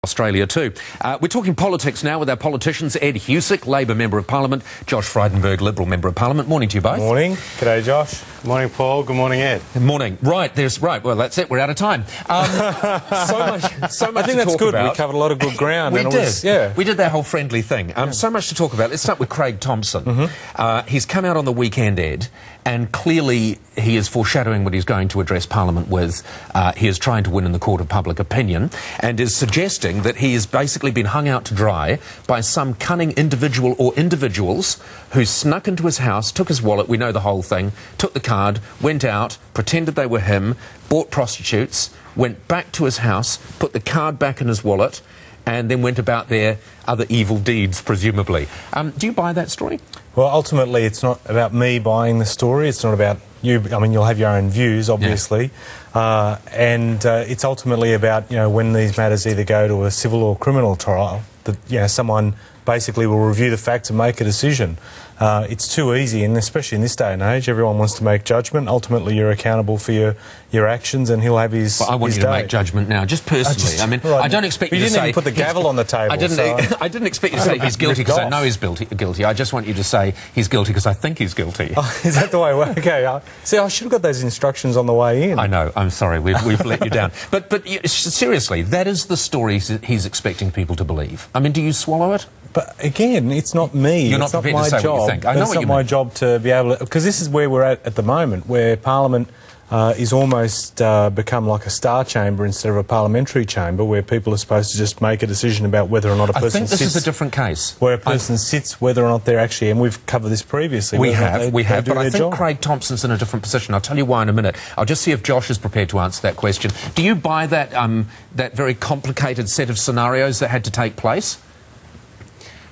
Australia too. We're talking politics now with our politicians. Ed Husic, Labor Member of Parliament, Josh Frydenberg, Liberal Member of Parliament. Morning to you both. Morning. G'day, Josh. Good morning, Paul. Good morning, Ed. Good morning. Right, well, that's it. We're out of time. So much I think that's good. About. We covered a lot of good ground. We did. Yeah. We did that whole friendly thing. So much to talk about. Let's start with Craig Thomson. He's come out on the weekend, Ed, and clearly he is foreshadowing what he's going to address Parliament with. He is trying to win in the court of public opinion and is suggesting that he has basically been hung out to dry by some cunning individual or individuals who snuck into his house, took his wallet, we know the whole thing, took the card, went out, pretended they were him, bought prostitutes, went back to his house, put the card back in his wallet, and then went about their other evil deeds, presumably. Do you buy that story? Well, ultimately, it's not about me buying the story. It's not about you. I mean, you'll have your own views, obviously. Yeah. It's ultimately about, when these matters either go to a civil or criminal trial, that, someone basically will review the facts and make a decision. It's too easy, and especially in this day and age, everyone wants to make judgment. Ultimately, you're accountable for your actions, and he'll have his. Well, I want you to make judgment now, just personally. I don't expect you to say. You didn't even put the gavel on the table. I didn't expect you to say he's guilty because I know he's guilty. I just want you to say he's guilty because I think he's guilty. Oh, is that the way? Okay. See, I should have got those instructions on the way in. I know. I'm sorry. We've let you down. But seriously, that is the story he's expecting people to believe. I mean, do you swallow it? But again, it's not me. You're not prepared to say what you think. I know what you mean. It's not my job to be able to... Because this is where we're at the moment, where Parliament is almost become like a star chamber instead of a parliamentary chamber, where people are supposed to just make a decision about whether or not a person sits... I think this is a different case. Where a person sits, whether or not they're actually... And we've covered this previously. We have, but I think Craig Thomson's in a different position. I'll tell you why in a minute. I'll just see if Josh is prepared to answer that question. Do you buy that, that very complicated set of scenarios that had to take place?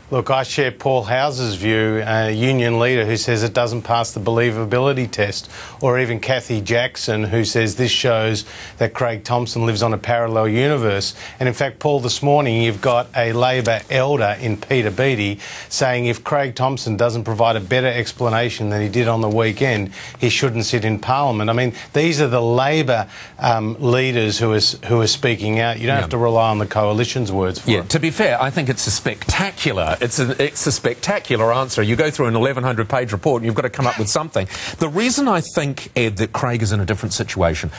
Look, I share Paul House's view, a union leader who says it doesn't pass the believability test, or even Kathy Jackson, who says this shows that Craig Thomson lives on a parallel universe. And in fact, Paul, this morning you've got a Labor elder in Peter Beattie saying if Craig Thomson doesn't provide a better explanation than he did on the weekend, he shouldn't sit in Parliament. I mean, these are the Labor leaders who are speaking out. You don't have to rely on the coalition's words for it. To be fair, I think it's a spectacular... It's a spectacular answer. You go through an 1,100-page report and you've got to come up with something. The reason I think, Ed, that Craig is in a different situation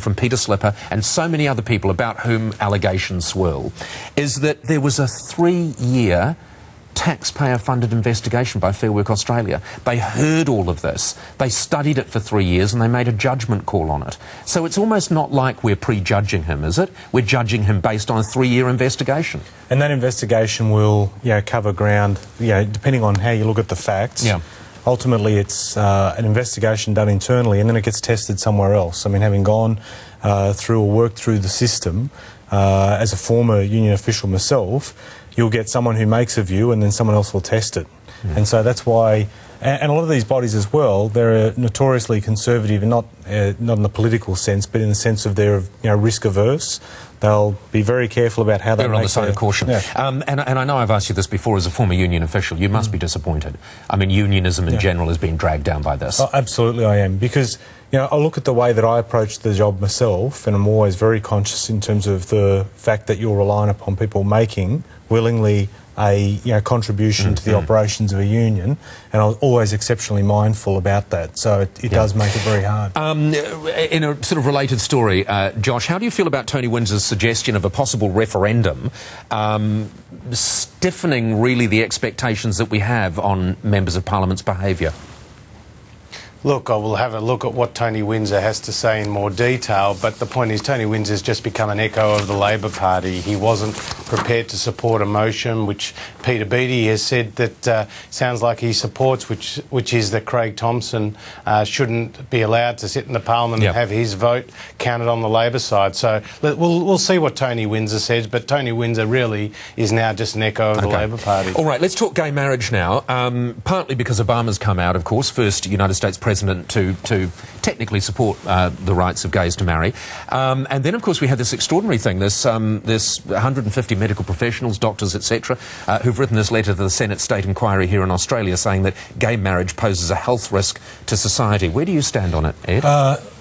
from Peter Slipper and so many other people about whom allegations swirl, is that there was a 3-year taxpayer-funded investigation by Fair Work Australia. They heard all of this, they studied it for 3 years, and they made a judgment call on it. So it's almost not like we're prejudging him, is it? We're judging him based on a 3-year investigation. And that investigation will, cover ground, depending on how you look at the facts. Yeah. Ultimately, it's an investigation done internally, and then it gets tested somewhere else. I mean, having gone through or worked through the system as a former union official myself, you'll get someone who makes a view and then someone else will test it. And so that's why... And a lot of these bodies as well, they're notoriously conservative, not in the political sense, but in the sense of they're risk averse. They'll be very careful about how they They're on the side of caution. Yeah. And I know I've asked you this before as a former union official. You must be disappointed. I mean, unionism in general has been dragged down by this. Oh, absolutely I am, because I look at the way that I approach the job myself, and I'm always very conscious in terms of the fact that you're relying upon people making willingly a contribution to the operations of a union, and I was always exceptionally mindful about that. So it does make it very hard. In a sort of related story, Josh, how do you feel about Tony Windsor's suggestion of a possible referendum stiffening really the expectations that we have on members of Parliament's behaviour? Look, I will have a look at what Tony Windsor has to say in more detail, but the point is Tony Windsor's just become an echo of the Labor Party. He wasn't prepared to support a motion which Peter Beattie has said that sounds like he supports, which is that Craig Thomson shouldn't be allowed to sit in the Parliament and have his vote counted on the Labor side. So we'll see what Tony Windsor says, but Tony Windsor really is now just an echo of the Labor Party. All right, let's talk gay marriage now, partly because Obama's come out, of course, first United States President to technically support the rights of gays to marry. And then, of course, we had this extraordinary thing, this 150 medical professionals, doctors, etc., who've written this letter to the Senate State Inquiry here in Australia saying that gay marriage poses a health risk to society. Where do you stand on it, Ed?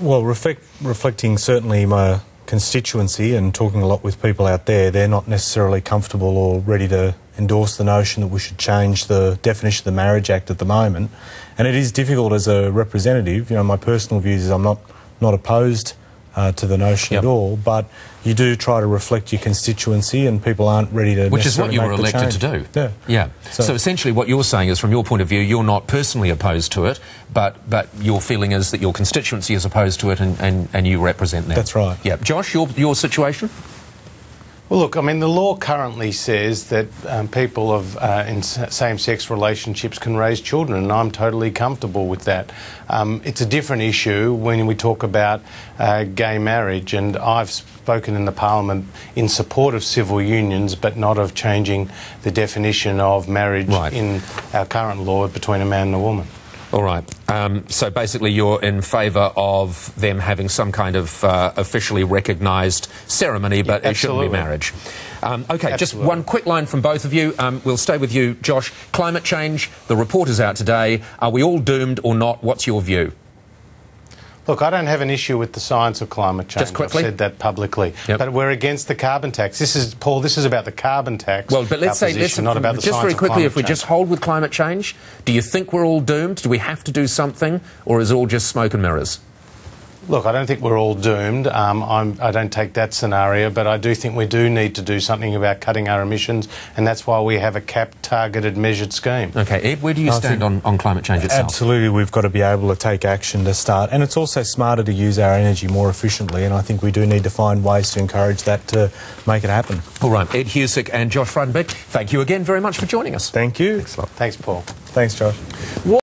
Well, reflecting certainly my constituency and talking a lot with people out there, they're not necessarily comfortable or ready to endorse the notion that we should change the definition of the Marriage Act at the moment. And it is difficult as a representative. You know, my personal views is I'm not opposed to the notion at all, but you do try to reflect your constituency, and people aren't ready to. Which is what you were elected to do. Yeah. Yeah. So essentially, what you're saying is, from your point of view, you're not personally opposed to it, but your feeling is that your constituency is opposed to it, and you represent them. That's right. Yeah. Josh, your situation? Well, look, I mean, the law currently says that people in same-sex relationships can raise children, and I'm totally comfortable with that. It's a different issue when we talk about gay marriage, and I've spoken in the Parliament in support of civil unions, but not of changing the definition of marriage in our current law between a man and a woman. All right. So basically you're in favour of them having some kind of officially recognised ceremony, but it shouldn't be marriage. OK, just one quick line from both of you. We'll stay with you, Josh. Climate change, the report is out today. Are we all doomed or not? What's your view? Look, I don't have an issue with the science of climate change. Just quickly. I've said that publicly. But we're against the carbon tax. This is, Paul, this is about the carbon tax. Well, but let's say, not about the just very quickly, if we change. just hold with climate change, do you think we're all doomed? Do we have to do something, or is it all just smoke and mirrors? Look, I don't think we're all doomed. I don't take that scenario, but I do think we do need to do something about cutting our emissions, and that's why we have a capped, targeted, measured scheme. OK, Ed, where do you stand on climate change itself? Absolutely, we've got to be able to take action to start, and it's also smarter to use our energy more efficiently, and I think we do need to find ways to encourage that to make it happen. All right, Ed Husic and Josh Frydenberg, thank you again very much for joining us. Thank you. Thanks, Paul. Thanks, Josh.